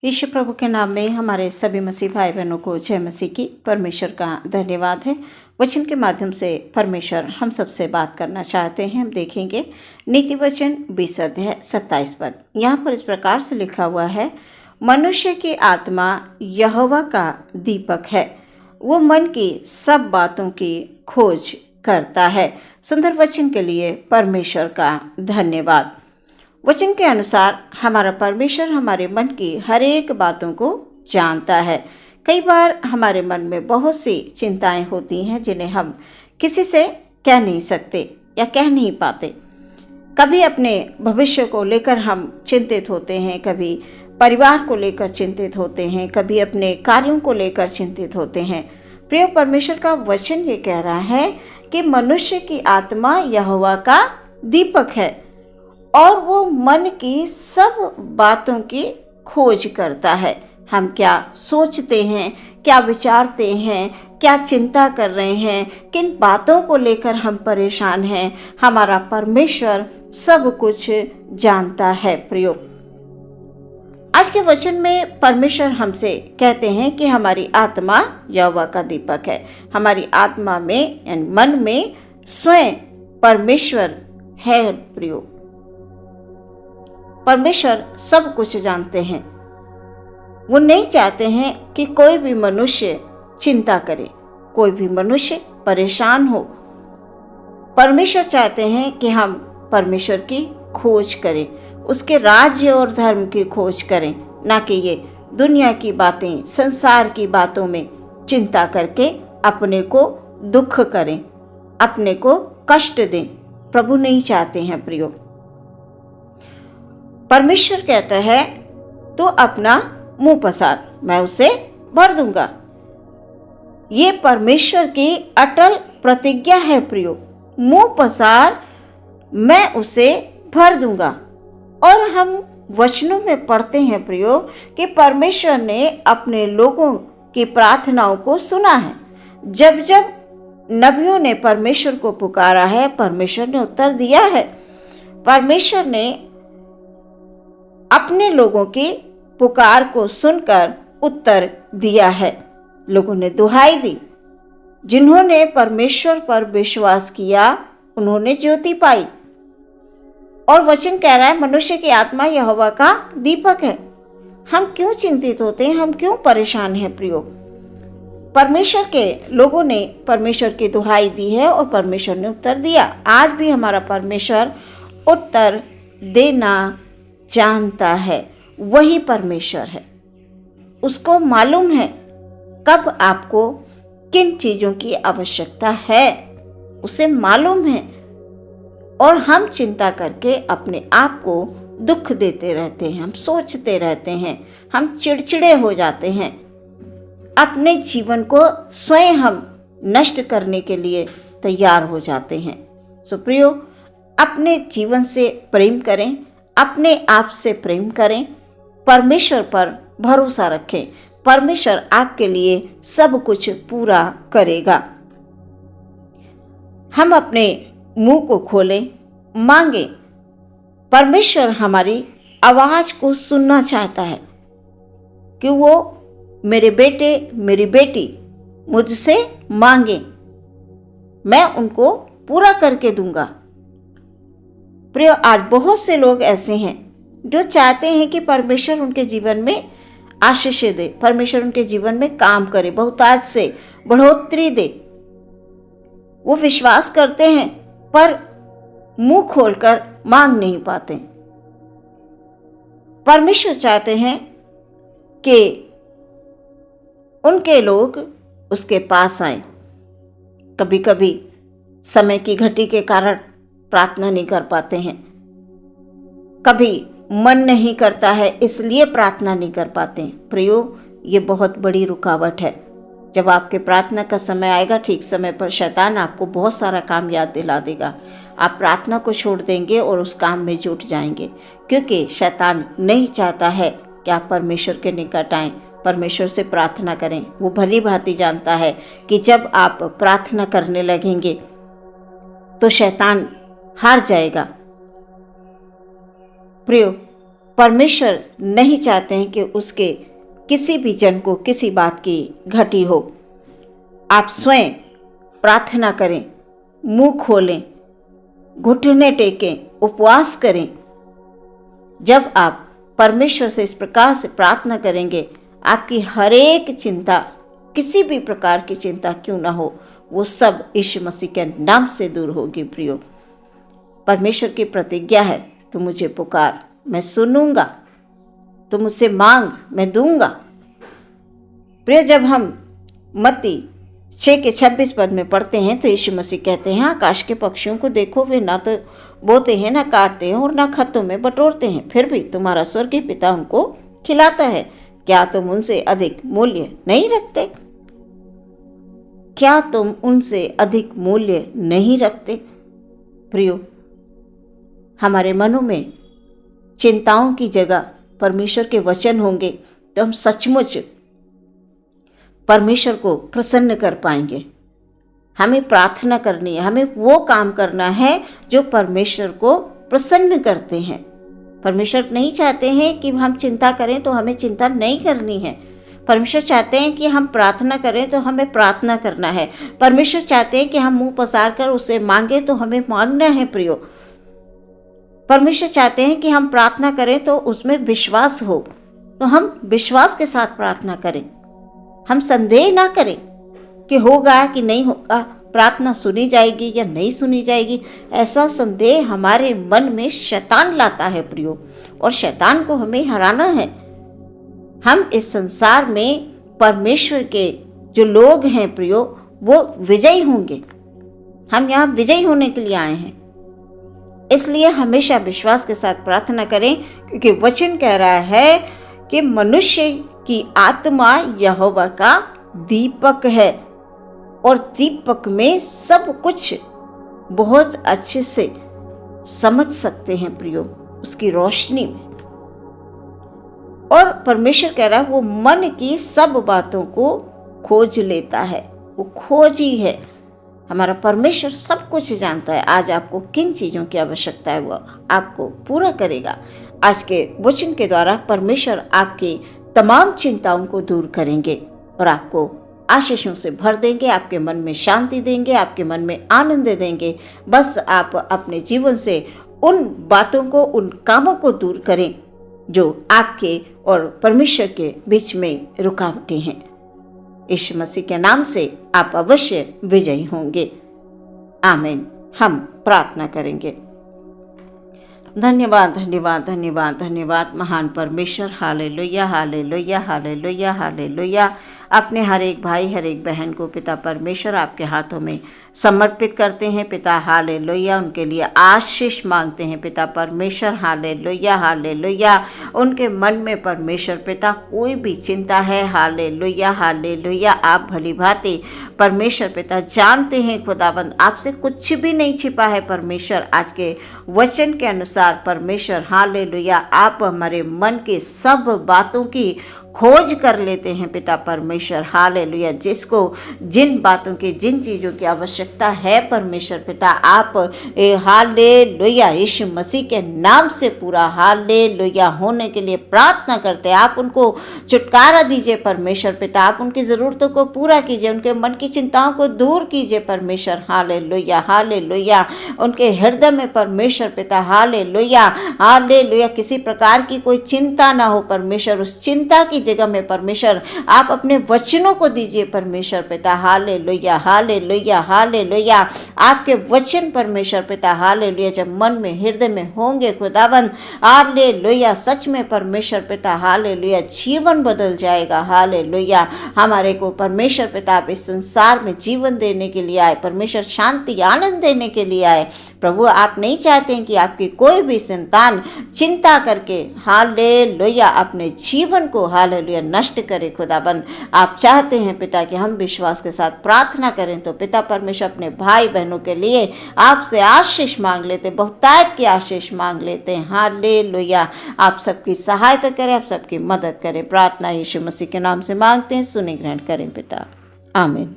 यीशु प्रभु के नाम में हमारे सभी मसीह भाई बहनों को जय मसीह की। परमेश्वर का धन्यवाद है। वचन के माध्यम से परमेश्वर हम सबसे बात करना चाहते हैं। हम देखेंगे नीति वचन 20 अध्याय 27 पद। यहाँ पर इस प्रकार से लिखा हुआ है, मनुष्य की आत्मा यहोवा का दीपक है, वो मन की सब बातों की खोज करता है। सुंदर वचन के लिए परमेश्वर का धन्यवाद। वचन के अनुसार हमारा परमेश्वर हमारे मन की हर एक बातों को जानता है। कई बार हमारे मन में बहुत सी चिंताएं होती हैं जिन्हें हम किसी से कह नहीं सकते या कह नहीं पाते। कभी अपने भविष्य को लेकर हम चिंतित होते हैं, कभी परिवार को लेकर चिंतित होते हैं, कभी अपने कार्यों को लेकर चिंतित होते हैं। प्रिय, परमेश्वर का वचन ये कह रहा है कि मनुष्य की आत्मा यहोवा का दीपक है और वो मन की सब बातों की खोज करता है। हम क्या सोचते हैं, क्या विचारते हैं, क्या चिंता कर रहे हैं, किन बातों को लेकर हम परेशान हैं, हमारा परमेश्वर सब कुछ जानता है। प्रियो, आज के वचन में परमेश्वर हमसे कहते हैं कि हमारी आत्मा यहोवा का दीपक है। हमारी आत्मा में यानी मन में स्वयं परमेश्वर है। प्रियो, परमेश्वर सब कुछ जानते हैं। वो नहीं चाहते हैं कि कोई भी मनुष्य चिंता करे, कोई भी मनुष्य परेशान हो। परमेश्वर चाहते हैं कि हम परमेश्वर की खोज करें, उसके राज्य और धर्म की खोज करें, ना कि ये दुनिया की बातें, संसार की बातों में चिंता करके अपने को दुख करें, अपने को कष्ट दें। प्रभु नहीं चाहते हैं। प्रियो, परमेश्वर कहता है, तो अपना मुंह पसार, मैं उसे भर दूंगा। ये परमेश्वर की अटल प्रतिज्ञा है। प्रियो, मुंह पसार, मैं उसे भर दूंगा। और हम वचनों में पढ़ते हैं प्रियो कि परमेश्वर ने अपने लोगों की प्रार्थनाओं को सुना है। जब जब नबियों ने परमेश्वर को पुकारा है, परमेश्वर ने उत्तर दिया है। परमेश्वर ने अपने लोगों की पुकार को सुनकर उत्तर दिया है। लोगों ने दुहाई दी, जिन्होंने परमेश्वर पर विश्वास किया उन्होंने ज्योति पाई। और वचन कह रहा है, मनुष्य की आत्मा यहोवा का दीपक है। हम क्यों चिंतित होते हैं, हम क्यों परेशान हैं? प्रियो, परमेश्वर के लोगों ने परमेश्वर की दुहाई दी है और परमेश्वर ने उत्तर दिया। आज भी हमारा परमेश्वर उत्तर देना जानता है। वही परमेश्वर है, उसको मालूम है कब आपको किन चीज़ों की आवश्यकता है, उसे मालूम है। और हम चिंता करके अपने आप को दुख देते रहते हैं, हम सोचते रहते हैं, हम चिड़चिड़े हो जाते हैं, अपने जीवन को स्वयं हम नष्ट करने के लिए तैयार हो जाते हैं। सो प्रियो, अपने जीवन से प्रेम करें, अपने आप से प्रेम करें, परमेश्वर पर भरोसा रखें। परमेश्वर आपके लिए सब कुछ पूरा करेगा। हम अपने मुंह को खोलें, मांगे। परमेश्वर हमारी आवाज को सुनना चाहता है कि वो मेरे बेटे मेरी बेटी मुझसे मांगे, मैं उनको पूरा करके दूंगा। प्रिय, आज बहुत से लोग ऐसे हैं जो चाहते हैं कि परमेश्वर उनके जीवन में आशीष दे, परमेश्वर उनके जीवन में काम करे, बहुतायत से बढ़ोतरी दे। वो विश्वास करते हैं पर मुंह खोलकर मांग नहीं पाते। परमेश्वर चाहते हैं कि उनके लोग उसके पास आए। कभी कभी समय की घटी के कारण प्रार्थना नहीं कर पाते हैं, कभी मन नहीं करता है इसलिए प्रार्थना नहीं कर पाते हैं। प्रियो, ये बहुत बड़ी रुकावट है। जब आपके प्रार्थना का समय आएगा, ठीक समय पर शैतान आपको बहुत सारा काम याद दिला देगा। आप प्रार्थना को छोड़ देंगे और उस काम में जुट जाएंगे, क्योंकि शैतान नहीं चाहता है कि आप परमेश्वर के निकट आएं, परमेश्वर से प्रार्थना करें। वो भली भांति जानता है कि जब आप प्रार्थना करने लगेंगे तो शैतान हार जाएगा। प्रियो, परमेश्वर नहीं चाहते हैं कि उसके किसी भी जन को किसी बात की घटी हो। आप स्वयं प्रार्थना करें, मुंह खोलें, घुटने टेकें, उपवास करें। जब आप परमेश्वर से इस प्रकार से प्रार्थना करेंगे, आपकी हर एक चिंता, किसी भी प्रकार की चिंता क्यों ना हो, वो सब यीशु मसीह के नाम से दूर होगी। प्रियो, परमेश्वर की प्रतिज्ञा है, तू मुझे पुकार, मैं सुनूंगा, तू मुझसे मांग, मैं दूंगा। प्रिय, जब हम मत्ती 6:26 पद में पढ़ते हैं तो यीशु मसीह कहते हैं, आकाश के पक्षियों को देखो, वे ना तो बोते हैं, ना काटते हैं और ना खत्तों में बटोरते हैं, फिर भी तुम्हारा स्वर्गीय पिता उनको खिलाता है। क्या तुम उनसे अधिक मूल्य नहीं रखते? क्या तुम उनसे अधिक मूल्य नहीं रखते? प्रियो, हमारे मनों में चिंताओं की जगह परमेश्वर के वचन होंगे तो हम सचमुच परमेश्वर को प्रसन्न कर पाएंगे। हमें प्रार्थना करनी है, हमें वो काम करना है जो परमेश्वर को प्रसन्न करते हैं। परमेश्वर नहीं चाहते हैं कि हम चिंता करें तो हमें चिंता नहीं करनी है। परमेश्वर चाहते हैं कि हम प्रार्थना करें तो हमें प्रार्थना करना है। परमेश्वर चाहते हैं कि हम मुंह पसार कर उसे मांगे तो हमें मांगना है। प्रियो, परमेश्वर चाहते हैं कि हम प्रार्थना करें तो उसमें विश्वास हो, तो हम विश्वास के साथ प्रार्थना करें। हम संदेह ना करें कि होगा कि नहीं होगा, प्रार्थना सुनी जाएगी या नहीं सुनी जाएगी। ऐसा संदेह हमारे मन में शैतान लाता है प्रियो, और शैतान को हमें हराना है। हम इस संसार में परमेश्वर के जो लोग हैं प्रियो, वो विजयी होंगे। हम यहाँ विजयी होने के लिए आए हैं, इसलिए हमेशा विश्वास के साथ प्रार्थना करें, क्योंकि वचन कह रहा है कि मनुष्य की आत्मा यहोवा का दीपक है, और दीपक में सब कुछ बहुत अच्छे से समझ सकते हैं प्रियो, उसकी रोशनी में। और परमेश्वर कह रहा है वो मन की सब बातों को खोज लेता है, वो खोजी है। हमारा परमेश्वर सब कुछ जानता है। आज आपको किन चीज़ों की आवश्यकता है, वो आपको पूरा करेगा। आज के वचन के द्वारा परमेश्वर आपकी तमाम चिंताओं को दूर करेंगे और आपको आशीषों से भर देंगे, आपके मन में शांति देंगे, आपके मन में आनंद देंगे। बस आप अपने जीवन से उन बातों को, उन कामों को दूर करें जो आपके और परमेश्वर के बीच में रुकावटें हैं। यीशु मसीह के नाम से आप अवश्य विजयी होंगे। आमीन। हम प्रार्थना करेंगे। धन्यवाद, धन्यवाद, धन्यवाद, धन्यवाद महान परमेश्वर। Hallelujah, hallelujah, hallelujah, hallelujah. अपने हर एक भाई, हर एक बहन को पिता परमेश्वर आपके हाथों में समर्पित करते हैं पिता। हालेलुया। उनके लिए आशीष मांगते हैं पिता परमेश्वर। Hallelujah, hallelujah. उनके मन में परमेश्वर पिता कोई भी चिंता है, हालेलुया, हालेलुया, आप भली भांति परमेश्वर पिता जानते हैं खुदाबंद, आपसे कुछ भी नहीं छिपा है परमेश्वर। आज के वचन के अनुसार परमेश्वर हालेलुया, आप हमारे मन की सब बातों की खोज कर लेते हैं पिता परमेश्वर। हालेलुया। जिसको जिन बातों की, जिन चीज़ों की आवश्यकता है परमेश्वर पिता, आप हालेलुया यीशु मसीह के नाम से पूरा हालेलुया होने के लिए प्रार्थना करते हैं। आप उनको छुटकारा दीजिए परमेश्वर पिता, आप उनकी ज़रूरतों को पूरा कीजिए, उनके मन की चिंताओं को दूर कीजिए परमेश्वर। Hallelujah, hallelujah. उनके हृदय में परमेश्वर पिता हालेलुया, हालेलुया किसी प्रकार की कोई चिंता ना हो परमेश्वर। उस चिंता की जगह में परमेश्वर आप अपने वचनों को दीजिए परमेश्वर पिता। Hallelujah, hallelujah, hallelujah. आपके वचन परमेश्वर पिता हालेलुया जब मन में, हृदय में होंगे खुदाबंद, हालेलुया सच में परमेश्वर पिता हालेलुया जीवन बदल जाएगा। हालेलुया। हमारे को परमेश्वर पिता आप इस संसार में जीवन देने के लिए आए परमेश्वर, शांति आनंद देने के लिए आए प्रभु। आप नहीं चाहते हैं कि आपकी कोई भी संतान चिंता करके हालेलुया अपने जीवन को हालेलुया नष्ट करे खुदाबंद। आप चाहते हैं पिता कि हम विश्वास के साथ प्रार्थना करें तो पिता परमेश्वर अपने भाई बहनों के लिए आपसे आशीष मांग लेते, बहुतायत की आशीष मांग लेते हैं। हालेलुया। आप सबकी सहायता करें, आप सबकी मदद करें। प्रार्थना यीशु मसीह के नाम से मांगते हैं, सुनि ग्रहण करें पिता। आमीन।